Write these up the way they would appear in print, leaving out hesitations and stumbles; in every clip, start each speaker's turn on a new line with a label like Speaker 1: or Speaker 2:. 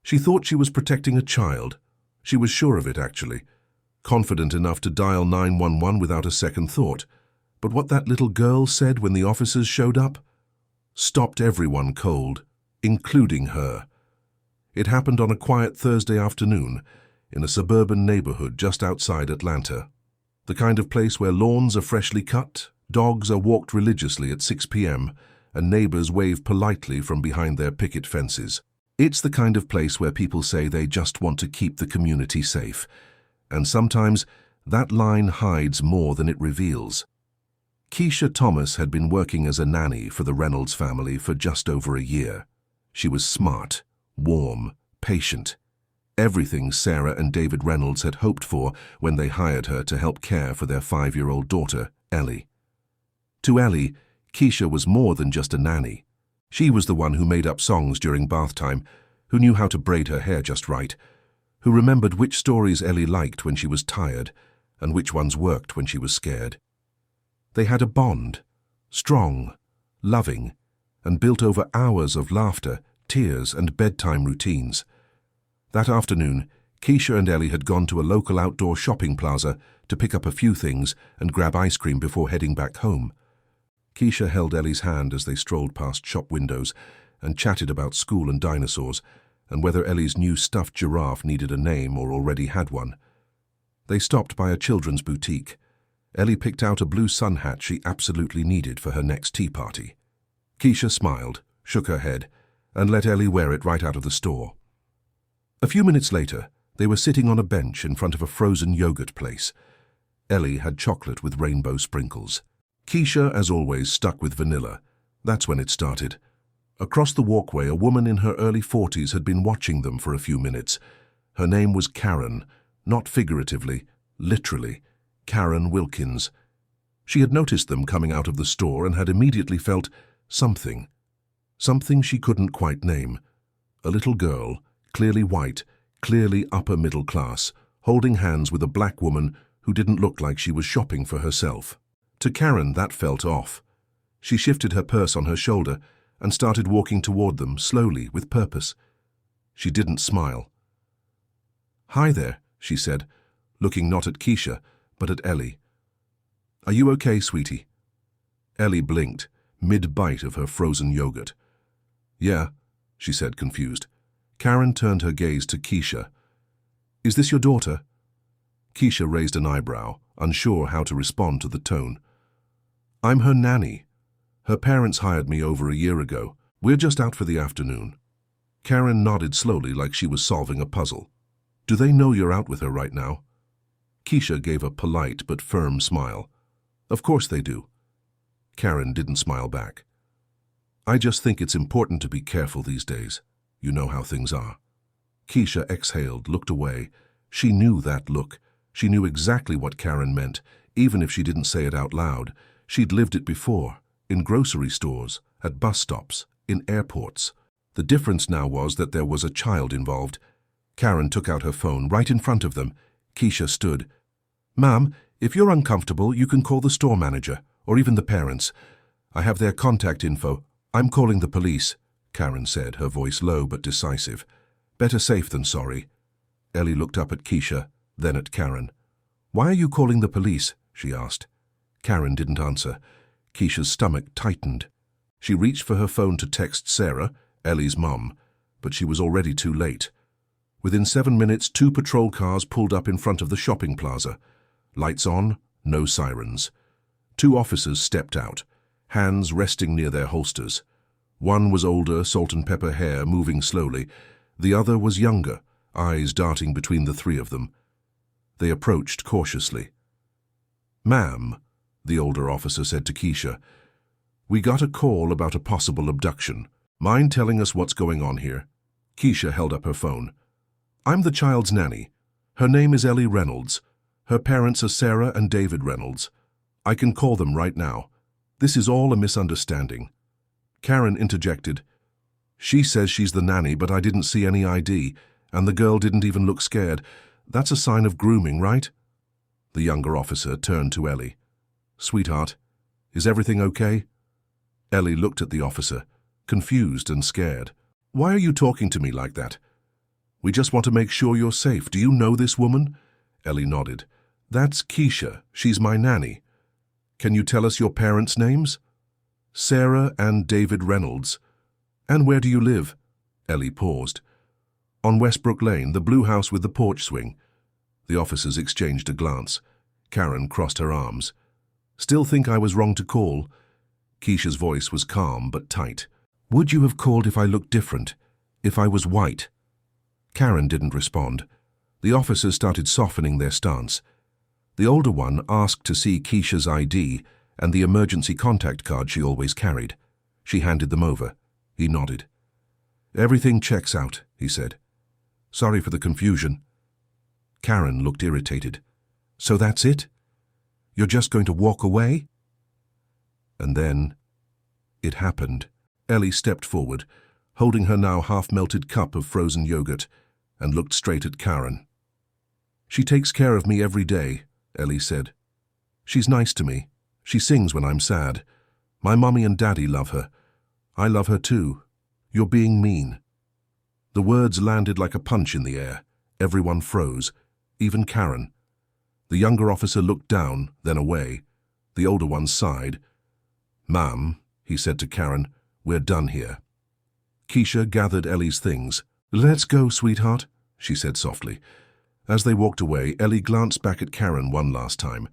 Speaker 1: She thought she was protecting a child. She was sure of it, actually. Confident enough to dial 911 without a second thought. But what that little girl said when the officers showed up stopped everyone cold, including her. It happened on a quiet Thursday afternoon in a suburban neighborhood just outside Atlanta. The kind of place where lawns are freshly cut, dogs are walked religiously at 6 p.m., and neighbors wave politely from behind their picket fences. It's the kind of place where people say they just want to keep the community safe. And sometimes that line hides more than it reveals. Keisha Thomas had been working as a nanny for the Reynolds family for just over a year. She was smart, warm, patient. Everything Sarah and David Reynolds had hoped for when they hired her to help care for their 5-year-old daughter, Ellie. To Ellie, Keisha was more than just a nanny. She was the one who made up songs during bath time, who knew how to braid her hair just right, who remembered which stories Ellie liked when she was tired and which ones worked when she was scared. They had a bond, strong, loving, and built over hours of laughter, tears, and bedtime routines. That afternoon, Keisha and Ellie had gone to a local outdoor shopping plaza to pick up a few things and grab ice cream before heading back home. Keisha held Ellie's hand as they strolled past shop windows and chatted about school and dinosaurs, and whether Ellie's new stuffed giraffe needed a name or already had one. They stopped by a children's boutique. Ellie picked out a blue sun hat she absolutely needed for her next tea party. Keisha smiled, shook her head, and let Ellie wear it right out of the store. A few minutes later, they were sitting on a bench in front of a frozen yogurt place. Ellie had chocolate with rainbow sprinkles. Keisha, as always, stuck with vanilla. That's when it started. Across the walkway, a woman in her early 40s had been watching them for a few minutes. Her name was Karen, not figuratively, literally, Karen Wilkins. She had noticed them coming out of the store and had immediately felt something she couldn't quite name. A little girl, clearly white, clearly upper middle class, holding hands with a black woman who didn't look like she was shopping for herself. To Karen, that felt off. She shifted her purse on her shoulder and started walking toward them, slowly, with purpose. She didn't smile. "Hi there," she said, looking not at Keisha, but at Ellie. "Are you okay, sweetie?" Ellie blinked, mid-bite of her frozen yogurt. "Yeah," she said, confused. Karen turned her gaze to Keisha. "Is this your daughter?" Keisha raised an eyebrow, unsure how to respond to the tone. "I'm her nanny. Her parents hired me over a year ago. We're just out for the afternoon." Karen nodded slowly like she was solving a puzzle. "Do they know you're out with her right now?" Keisha gave a polite but firm smile. "Of course they do." Karen didn't smile back. "I just think it's important to be careful these days. You know how things are." Keisha exhaled, looked away. She knew that look. She knew exactly what Karen meant, even if she didn't say it out loud. She'd lived it before, in grocery stores, at bus stops, in airports. The difference now was that there was a child involved. Karen took out her phone right in front of them. Keisha stood. "Ma'am, if you're uncomfortable, you can call the store manager, or even the parents. I have their contact info. I'm calling the police," Karen said, her voice low but decisive. "Better safe than sorry." Ellie looked up at Keisha, then at Karen. "Why are you calling the police?" she asked. Karen didn't answer. Keisha's stomach tightened. She reached for her phone to text Sarah, Ellie's mum, but she was already too late. Within 7 minutes, 2 patrol cars pulled up in front of the shopping plaza. Lights on, no sirens. 2 officers stepped out, hands resting near their holsters. One was older, salt and pepper hair, moving slowly. The other was younger, eyes darting between the 3 of them. They approached cautiously. "Ma'am," the older officer said to Keisha, "we got a call about a possible abduction. Mind telling us what's going on here?" Keisha held up her phone. "I'm the child's nanny. Her name is Ellie Reynolds. Her parents are Sarah and David Reynolds. I can call them right now. This is all a misunderstanding." Karen interjected. "She says she's the nanny, but I didn't see any ID, and the girl didn't even look scared. That's a sign of grooming, right?" The younger officer turned to Ellie. "Sweetheart, is everything okay?" Ellie looked at the officer, confused and scared. "Why are you talking to me like that?" We just want to make sure you're safe. Do you know this woman? Ellie nodded. That's Keisha. She's my nanny. Can you tell us your parents' names? Sarah and David Reynolds. And where do you live? Ellie paused. On Westbrook Lane, the blue house with the porch swing. The officers exchanged a glance. Karen crossed her arms. Still think I was wrong to call? Keisha's voice was calm but tight. Would you have called if I looked different? If I was white? Karen didn't respond. The officers started softening their stance. The older one asked to see Keisha's ID and the emergency contact card she always carried. She handed them over. He nodded. Everything checks out, he said. Sorry for the confusion. Karen looked irritated. So that's it? You're just going to walk away? And then it happened. Ellie stepped forward, holding her now half-melted cup of frozen yogurt, and looked straight at Karen. She takes care of me every day, Ellie said. She's nice to me. She sings when I'm sad. My mommy and daddy love her. I love her too. You're being mean. The words landed like a punch in the air. Everyone froze, even Karen. The younger officer looked down, then away. The older one sighed. Ma'am, he said to Karen, we're done here. Keisha gathered Ellie's things. Let's go, sweetheart, she said softly. As they walked away, Ellie glanced back at Karen one last time.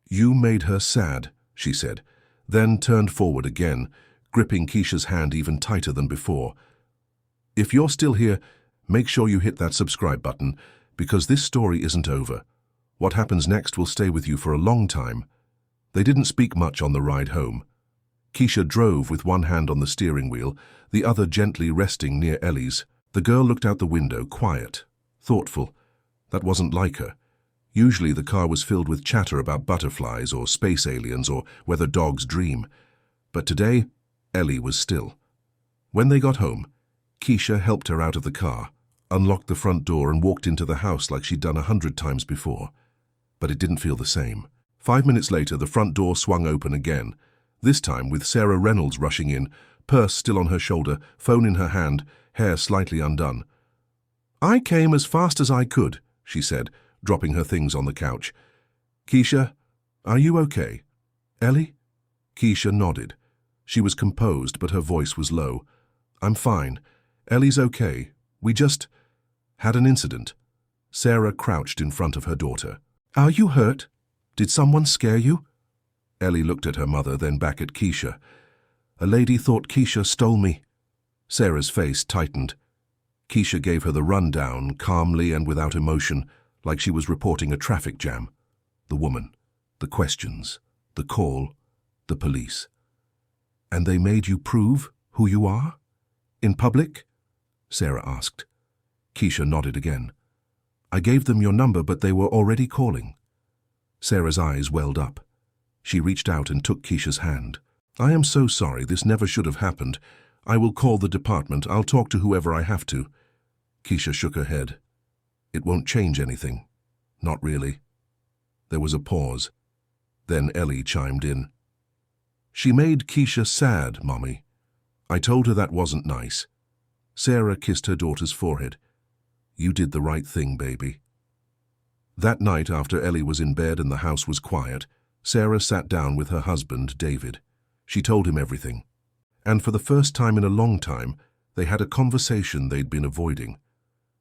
Speaker 1: You made her sad, she said, then turned forward again, gripping Keisha's hand even tighter than before. If you're still here, make sure you hit that subscribe button, because this story isn't over. What happens next will stay with you for a long time. They didn't speak much on the ride home. Keisha drove with one hand on the steering wheel, the other gently resting near Ellie's. The girl looked out the window, quiet, thoughtful. That wasn't like her. Usually the car was filled with chatter about butterflies or space aliens or whether dogs dream. But today, Ellie was still. When they got home, Keisha helped her out of the car, unlocked the front door and walked into the house like she'd done 100 times before. But it didn't feel the same. 5 minutes later, the front door swung open again, this time with Sarah Reynolds rushing in, purse still on her shoulder, phone in her hand, hair slightly undone. I came as fast as I could, she said, dropping her things on the couch. Keisha, are you okay? Ellie? Keisha nodded. She was composed, but her voice was low. I'm fine. Ellie's okay. We just had an incident. Sarah crouched in front of her daughter. Are you hurt? Did someone scare you? Ellie looked at her mother, then back at Keisha. A lady thought Keisha stole me. Sarah's face tightened. Keisha gave her the rundown, calmly and without emotion, like she was reporting a traffic jam. The woman, the questions, the call, the police. And they made you prove who you are? In public? Sarah asked. Keisha nodded again. I gave them your number, but they were already calling. Sarah's eyes welled up. She reached out and took Keisha's hand. I am so sorry. This never should have happened. I will call the department. I'll talk to whoever I have to. Keisha shook her head. It won't change anything. Not really. There was a pause. Then Ellie chimed in. She made Keisha sad, Mommy. I told her that wasn't nice. Sarah kissed her daughter's forehead. You did the right thing, baby. That night, after Ellie was in bed and the house was quiet, Sarah sat down with her husband, David. She told him everything. And for the first time in a long time, they had a conversation they'd been avoiding.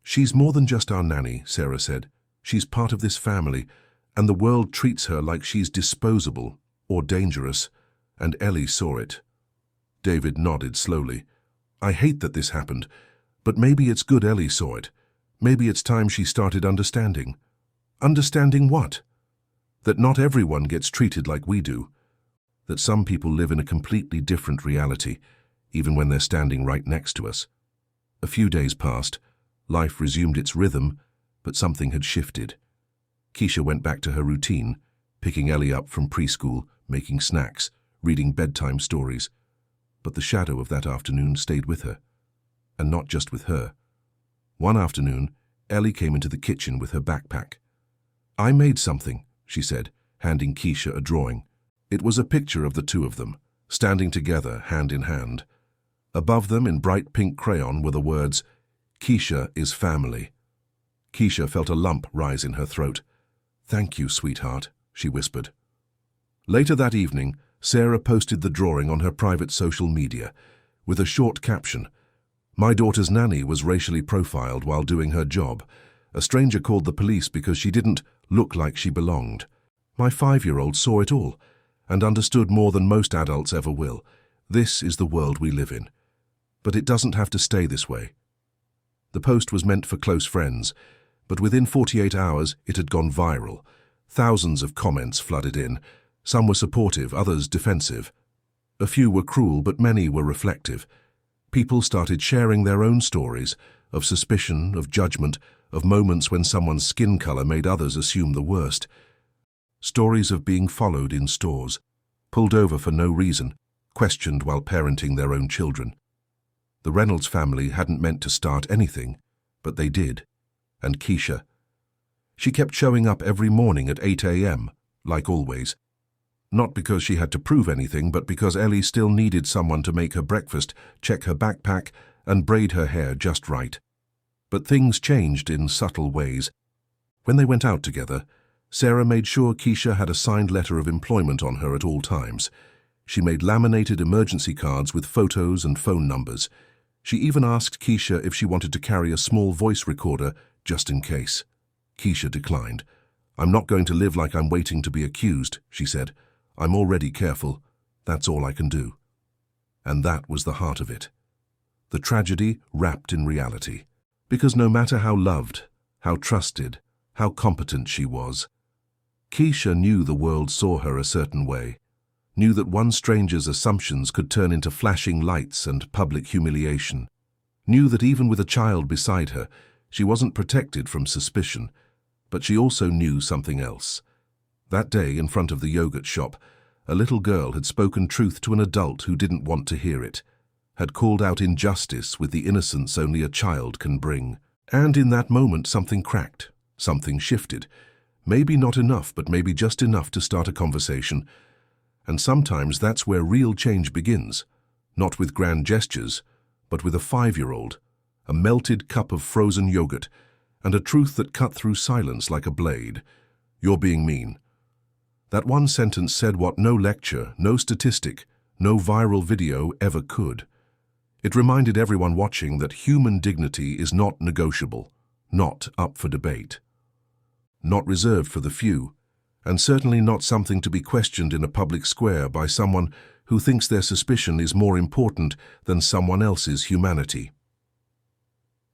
Speaker 1: She's more than just our nanny, Sarah said. She's part of this family, and the world treats her like she's disposable or dangerous, and Ellie saw it. David nodded slowly. I hate that this happened, but maybe it's good Ellie saw it. Maybe it's time she started understanding. Understanding what? That not everyone gets treated like we do. That some people live in a completely different reality, even when they're standing right next to us. A few days passed. Life resumed its rhythm, but something had shifted. Keisha went back to her routine, picking Ellie up from preschool, making snacks, reading bedtime stories. But the shadow of that afternoon stayed with her. And not just with her. One afternoon, Ellie came into the kitchen with her backpack. I made something, she said, handing Keisha a drawing. It was a picture of the two of them, standing together, hand in hand. Above them, in bright pink crayon, were the words, Keisha is family. Keisha felt a lump rise in her throat. "Thank you, sweetheart," she whispered. Later that evening, Sarah posted the drawing on her private social media with a short caption. "My daughter's nanny was racially profiled while doing her job. A stranger called the police because she didn't look like she belonged. My 5-year-old saw it all and understood more than most adults ever will. This is the world we live in. But it doesn't have to stay this way." The post was meant for close friends, but within 48 hours it had gone viral. Thousands of comments flooded in. Some were supportive, others defensive. A few were cruel, but many were reflective. People started sharing their own stories of suspicion, of judgment, of moments when someone's skin color made others assume the worst. Stories of being followed in stores, pulled over for no reason, questioned while parenting their own children. The Reynolds family hadn't meant to start anything, but they did. And Keisha. She kept showing up every morning at 8 a.m., like always. Not because she had to prove anything, but because Ellie still needed someone to make her breakfast, check her backpack, and braid her hair just right. But things changed in subtle ways. When they went out together, Sarah made sure Keisha had a signed letter of employment on her at all times. She made laminated emergency cards with photos and phone numbers. She even asked Keisha if she wanted to carry a small voice recorder just in case. Keisha declined. "I'm not going to live like I'm waiting to be accused," she said. "I'm already careful. That's all I can do." And that was the heart of it. The tragedy wrapped in reality. Because no matter how loved, how trusted, how competent she was, Keisha knew the world saw her a certain way, knew that one stranger's assumptions could turn into flashing lights and public humiliation, knew that even with a child beside her, she wasn't protected from suspicion, but she also knew something else. That day, in front of the yogurt shop, a little girl had spoken truth to an adult who didn't want to hear it, had called out injustice with the innocence only a child can bring. And in that moment, something cracked, something shifted. Maybe not enough, but maybe just enough to start a conversation. And sometimes that's where real change begins, not with grand gestures, but with a 5-year-old, a melted cup of frozen yogurt, and a truth that cut through silence like a blade. "You're being mean." That one sentence said what no lecture, no statistic, no viral video ever could. It reminded everyone watching that human dignity is not negotiable, not up for debate, not reserved for the few, and certainly not something to be questioned in a public square by someone who thinks their suspicion is more important than someone else's humanity.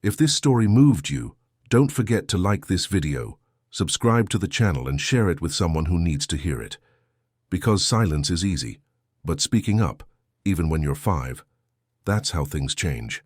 Speaker 1: If this story moved you, don't forget to like this video, subscribe to the channel, and share it with someone who needs to hear it. Because silence is easy, but speaking up, even when you're 5, that's how things change.